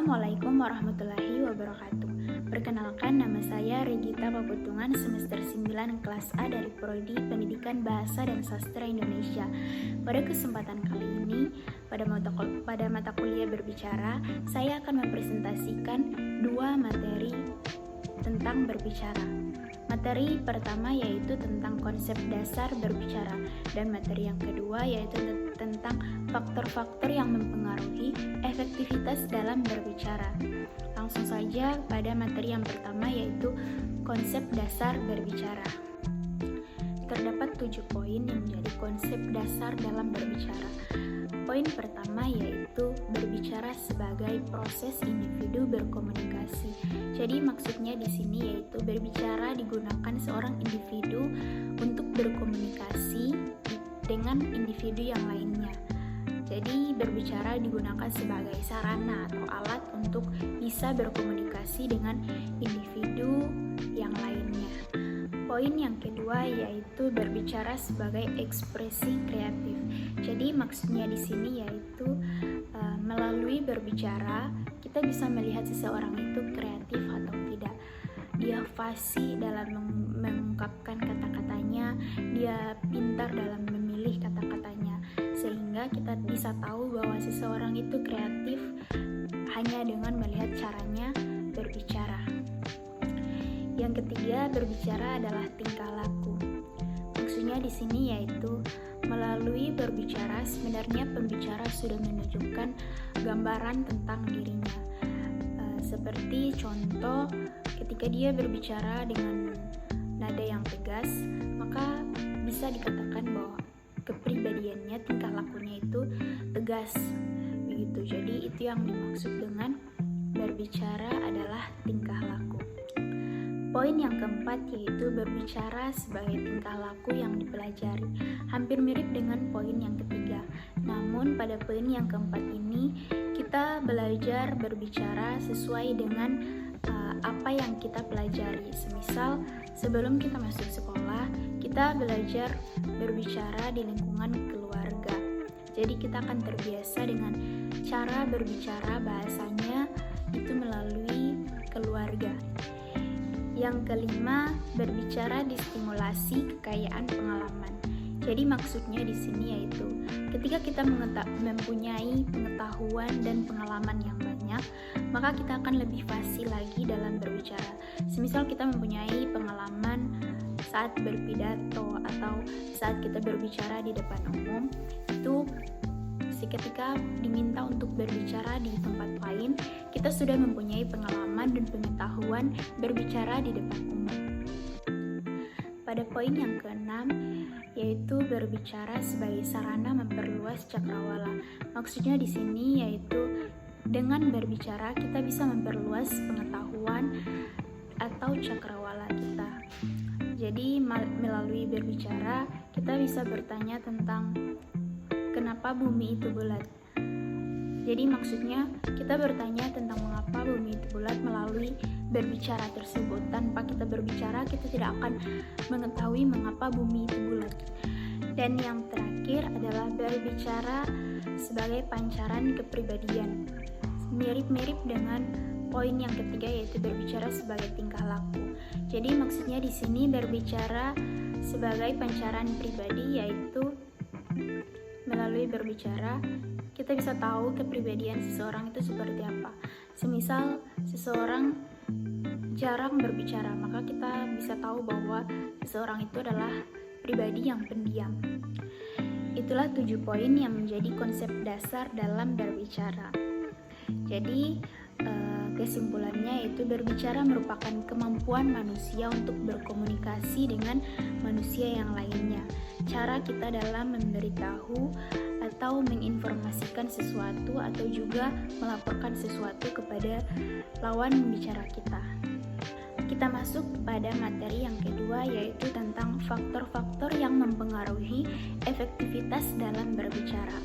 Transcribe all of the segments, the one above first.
Assalamualaikum warahmatullahi wabarakatuh. Perkenalkan, nama saya Regita Paputungan, semester 9 kelas A dari Prodi Pendidikan Bahasa dan Sastra Indonesia. Pada kesempatan kali ini, pada mata kuliah berbicara, saya akan mempresentasikan dua materi tentang berbicara. Materi pertama yaitu tentang konsep dasar berbicara, dan materi yang kedua yaitu tentang faktor-faktor yang mempengaruhi efektivitas dalam berbicara. Langsung saja pada materi yang pertama yaitu konsep dasar berbicara. Terdapat 7 poin yang menjadi konsep dasar dalam berbicara. Poin pertama yaitu berbicara sebagai proses individu berkomunikasi. Jadi maksudnya di sini yaitu berbicara digunakan seorang individu untuk berkomunikasi dengan individu yang lainnya. Jadi berbicara digunakan sebagai sarana atau alat untuk bisa berkomunikasi dengan individu yang lainnya. Poin yang kedua yaitu berbicara sebagai ekspresi kreatif. Jadi maksudnya di sini yaitu melalui berbicara kita bisa melihat seseorang itu kreatif atau tidak. Dia fasih dalam mengungkapkan kata-katanya, dia pintar dalam memilih kata-katanya, sehingga kita bisa tahu bahwa seseorang itu kreatif hanya dengan melihat caranya berbicara. Yang ketiga, berbicara adalah tingkah laku. Maksudnya di sini yaitu melalui berbicara sebenarnya pembicara sudah menunjukkan gambaran tentang dirinya. Seperti contoh, ketika dia berbicara dengan nada yang tegas, maka bisa dikatakan bahwa kepribadiannya, tingkah lakunya itu tegas. Begitu. Jadi itu yang dimaksud dengan berbicara adalah tingkah laku. Poin yang keempat yaitu berbicara sebagai tingkah laku yang dipelajari. Hampir mirip dengan poin yang ketiga. Namun pada poin yang keempat ini kita belajar berbicara sesuai dengan apa yang kita pelajari. Semisal sebelum kita masuk sekolah, kita belajar berbicara di lingkungan keluarga. Jadi kita akan terbiasa dengan cara berbicara bahasanya itu melalui keluarga. Yang kelima, berbicara distimulasi kekayaan pengalaman. Jadi maksudnya di sini yaitu ketika kita mempunyai pengetahuan dan pengalaman yang banyak, maka kita akan lebih fasih lagi dalam berbicara. Semisal kita mempunyai pengalaman saat berpidato atau saat kita berbicara di depan umum, itu ketika diminta untuk berbicara di tempat lain, kita sudah mempunyai pengalaman dan pengetahuan berbicara di depan umum. Pada poin yang keenam, yaitu berbicara sebagai sarana memperluas cakrawala. Maksudnya di sini yaitu dengan berbicara kita bisa memperluas pengetahuan atau cakrawala kita. Jadi melalui berbicara kita bisa bertanya tentang kenapa bumi itu bulat. Jadi maksudnya kita bertanya tentang mengapa bumi itu bulat melalui berbicara tersebut. Tanpa kita berbicara kita tidak akan mengetahui mengapa bumi itu bulat. Dan yang terakhir adalah berbicara sebagai pancaran kepribadian. Mirip-mirip dengan poin yang ketiga yaitu berbicara sebagai tingkah laku. Jadi maksudnya di sini berbicara sebagai pancaran pribadi yaitu melalui berbicara kita bisa tahu kepribadian seseorang itu seperti apa. Semisal seseorang jarang berbicara, maka kita bisa tahu bahwa seseorang itu adalah pribadi yang pendiam. Itulah 7 poin yang menjadi konsep dasar dalam berbicara. Jadi kesimpulannya yaitu berbicara merupakan kemampuan manusia untuk berkomunikasi dengan manusia yang lainnya. Cara kita dalam memberitahu atau menginformasikan sesuatu atau juga melaporkan sesuatu kepada lawan bicara kita. Kita masuk pada materi yang kedua yaitu tentang faktor-faktor yang mempengaruhi efektivitas dalam berbicara.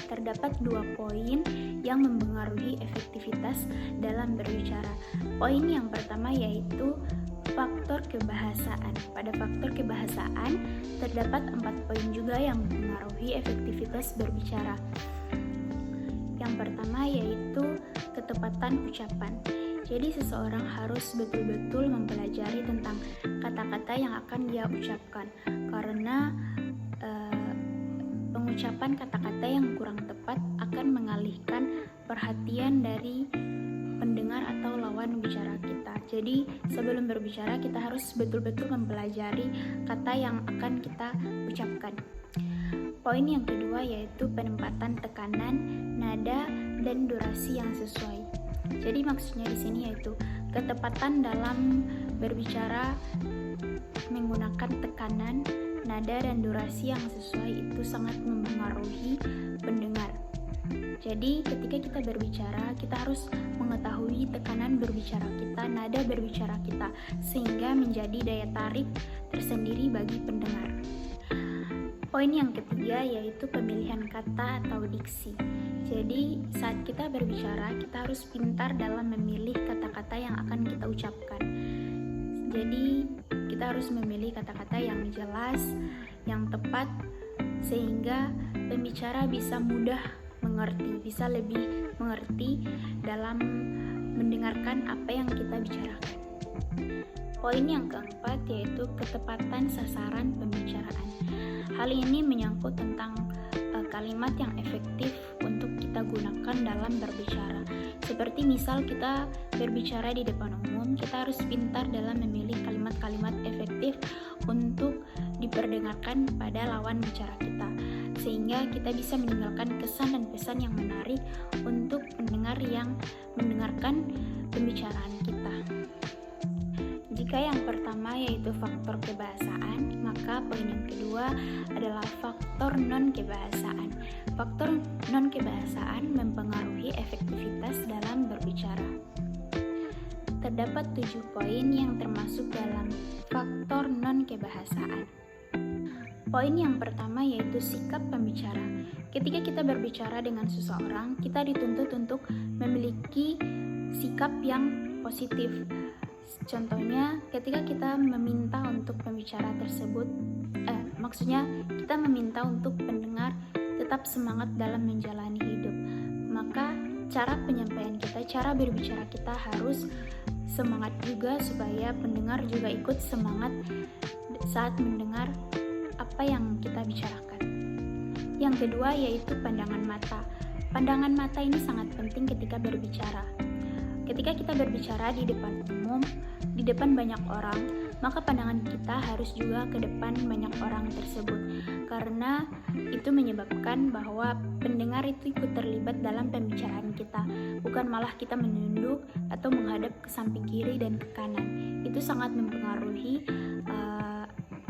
Terdapat 2 poin yang mempengaruhi efektivitas dalam berbicara. Poin yang pertama yaitu faktor kebahasaan. Pada faktor kebahasaan terdapat 4 poin juga yang mempengaruhi efektivitas berbicara. Yang pertama yaitu ketepatan ucapan. Jadi seseorang harus betul-betul mempelajari tentang kata-kata yang akan dia ucapkan, karena pengucapan kata-kata yang kurang tepat akan mengalihkan perhatian dari pendengar atau lawan bicara kita. Jadi sebelum berbicara kita harus betul-betul mempelajari kata yang akan kita ucapkan. Poin yang kedua yaitu penempatan tekanan, nada, dan durasi yang sesuai. Jadi maksudnya di sini yaitu ketepatan dalam berbicara menggunakan tekanan, nada, dan durasi yang sesuai itu sangat mempengaruhi pendengar. Jadi ketika kita berbicara, kita harus mengetahui tekanan berbicara kita, nada berbicara kita, sehingga menjadi daya tarik tersendiri bagi pendengar. Poin yang ketiga yaitu pemilihan kata atau diksi. Jadi saat kita berbicara, kita harus pintar dalam memilih kata-kata yang akan kita ucapkan. Jadi kita harus memilih kata-kata yang jelas, yang tepat, sehingga pembicara bisa mudah mengerti, bisa lebih mengerti dalam mendengarkan apa yang kita bicarakan. Poin yang keempat yaitu ketepatan sasaran pembicaraan. Hal ini menyangkut tentang kalimat yang efektif untuk kita gunakan dalam berbicara. Seperti misal kita berbicara di depan umum, kita harus pintar dalam memilih kalimat-kalimat efektif untuk diperdengarkan pada lawan bicara kita, sehingga kita bisa meninggalkan kesan dan pesan yang menarik untuk pendengar yang mendengarkan pembicaraan kita. Jika yang pertama yaitu faktor kebahasaan, maka poin yang kedua adalah faktor non-kebahasaan. Faktor non-kebahasaan mempengaruhi efektivitas dalam berbicara. Terdapat 7 poin yang termasuk dalam faktor non-kebahasaan. Poin yang pertama yaitu sikap pembicara. Ketika kita berbicara dengan seseorang, kita dituntut untuk memiliki sikap yang positif. Contohnya, ketika kita meminta untuk pembicara tersebut, maksudnya kita meminta untuk pendengar tetap semangat dalam menjalani hidup, maka cara penyampaian kita, cara berbicara kita harus semangat juga supaya pendengar juga ikut semangat saat mendengar apa yang kita bicarakan. Yang kedua yaitu pandangan mata. Pandangan mata ini sangat penting ketika berbicara. Ketika kita berbicara di depan umum, di depan banyak orang, maka pandangan kita harus juga ke depan banyak orang tersebut, karena itu menyebabkan bahwa pendengar itu ikut terlibat dalam pembicaraan kita, bukan malah kita menunduk atau menghadap ke samping kiri dan ke kanan. Itu sangat mempengaruhi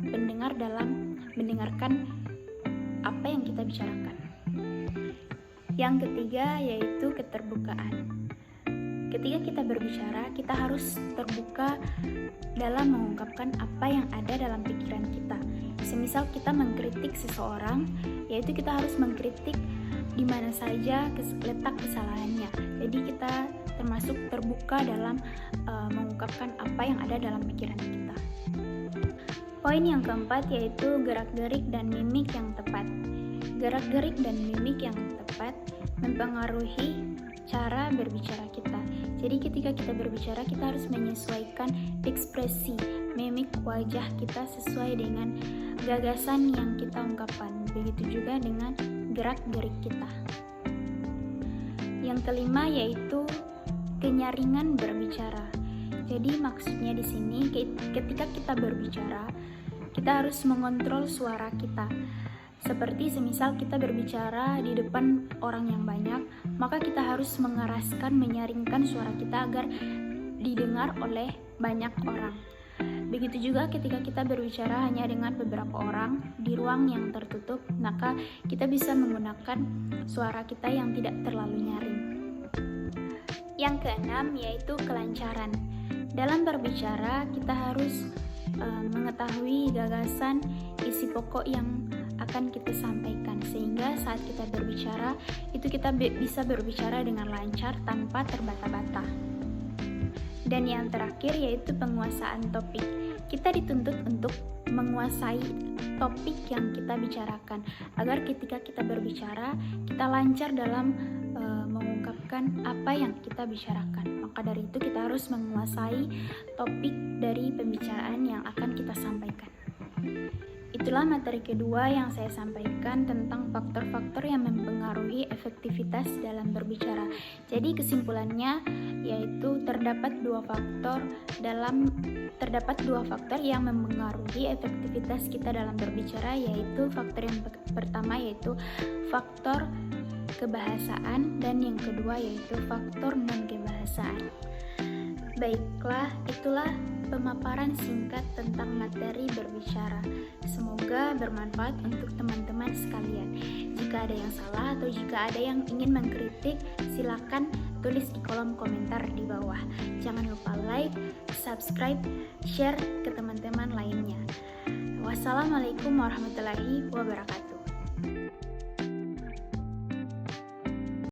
pendengar dalam mendengarkan apa yang kita bicarakan. Yang ketiga yaitu keterbukaan. Ketika kita berbicara, kita harus terbuka dalam mengungkapkan apa yang ada dalam pikiran kita. Semisal kita mengkritik seseorang, yaitu kita harus mengkritik di mana saja letak kesalahannya. Jadi kita termasuk terbuka dalam mengungkapkan apa yang ada dalam pikiran kita. Poin yang keempat yaitu gerak-gerik dan mimik yang tepat. Gerak-gerik dan mimik yang tepat mempengaruhi cara berbicara kita. Jadi ketika kita berbicara, kita harus menyesuaikan ekspresi, mimik wajah kita sesuai dengan gagasan yang kita ungkapkan. Begitu juga dengan gerak-gerik kita. Yang kelima yaitu kenyaringan berbicara. Jadi maksudnya di sini ketika kita berbicara, kita harus mengontrol suara kita. Seperti semisal kita berbicara di depan orang yang banyak, maka kita harus mengeraskan, menyaringkan suara kita agar didengar oleh banyak orang. Begitu juga ketika kita berbicara hanya dengan beberapa orang di ruang yang tertutup, maka kita bisa menggunakan suara kita yang tidak terlalu nyaring. Yang keenam yaitu kelancaran. Dalam berbicara, kita harus mengetahui gagasan, isi pokok yang akan kita sampaikan, sehingga saat kita berbicara itu kita bisa berbicara dengan lancar tanpa terbata-bata. Dan yang terakhir yaitu penguasaan topik. Kita dituntut untuk menguasai topik yang kita bicarakan agar ketika kita berbicara kita lancar dalam mengungkapkan mengungkapkan apa yang kita bicarakan. Maka dari itu kita harus menguasai topik dari pembicaraan yang akan kita sampaikan. Itulah materi kedua yang saya sampaikan tentang faktor-faktor yang mempengaruhi efektivitas dalam berbicara. Jadi kesimpulannya yaitu terdapat dua faktor yang mempengaruhi efektivitas kita dalam berbicara, yaitu faktor yang pertama yaitu faktor kebahasaan dan yang kedua yaitu faktor non-kebahasaan. Baiklah, itulah pemaparan singkat tentang materi berbicara. Semoga bermanfaat untuk teman-teman sekalian. Jika ada yang salah atau jika ada yang ingin mengkritik, silakan tulis di kolom komentar di bawah. Jangan lupa like, subscribe, share ke teman-teman lainnya. Wassalamualaikum warahmatullahi wabarakatuh.